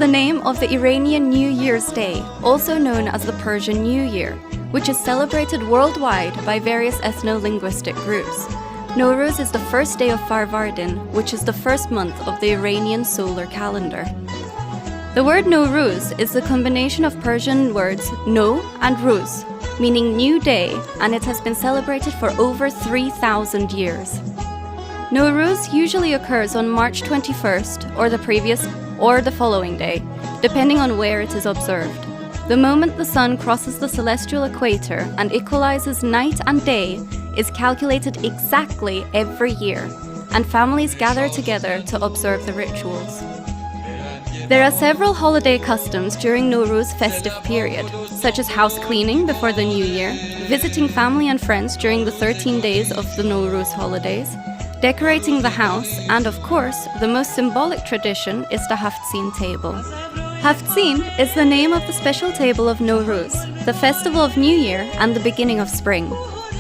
the name of the Iranian New Year's Day, also known as the Persian New Year, which is celebrated worldwide by various ethnolinguistic groups. Nowruz is the first day of Farvardin, which is the first month of the Iranian solar calendar. The word Nowruz is the combination of Persian words no and ruz, meaning new day, and it has been celebrated for over 3,000 years. Nowruz usually occurs on March 21st or the previous or the following day, depending on where it is observed. The moment the sun crosses the celestial equator and equalizes night and day is calculated exactly every year, and families gather together to observe the rituals. There are several holiday customs during Nowruz festive period, such as house cleaning before the New Year, visiting family and friends during the 13 days of the Nowruz holidays, decorating the house, and of course, the most symbolic tradition is the Haftzin table. Haftzin is the name of the special table of Nowruz, the festival of New Year and the beginning of spring.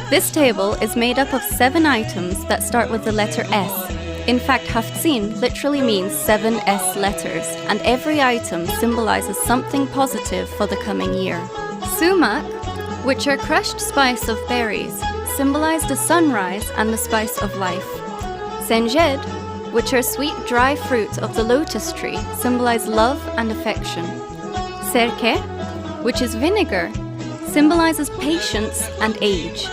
This table is made up of 7 items that start with the letter S. In fact, Haftzin literally means 7 S letters, and every item symbolizes something positive for the coming year. Sumac, which are crushed spice of berries, symbolize the sunrise and the spice of life. Senjed, which are sweet dry fruit of the lotus tree, symbolize love and affection. Serke, which is vinegar, symbolizes patience and age.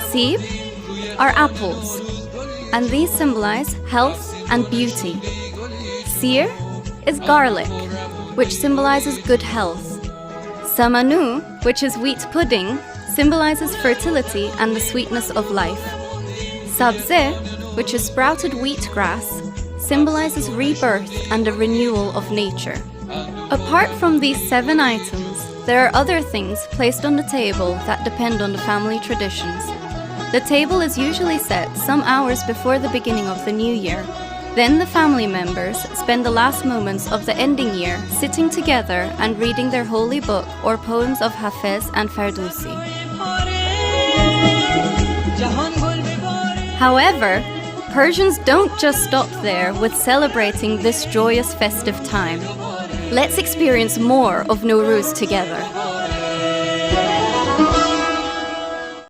Sib are apples, and these symbolize health and beauty. Sir is garlic, which symbolizes good health. Samanu, which is wheat pudding, symbolizes fertility and the sweetness of life. Sabze, which is sprouted wheatgrass, symbolizes rebirth and a renewal of nature. Apart from these 7 items, there are other things placed on the table that depend on the family traditions. The table is usually set some hours before the beginning of the new year. Then the family members spend the last moments of the ending year sitting together and reading their holy book or poems of Hafez and Ferdowsi. However, Persians don't just stop there with celebrating this joyous festive time. Let's experience more of Nowruz together.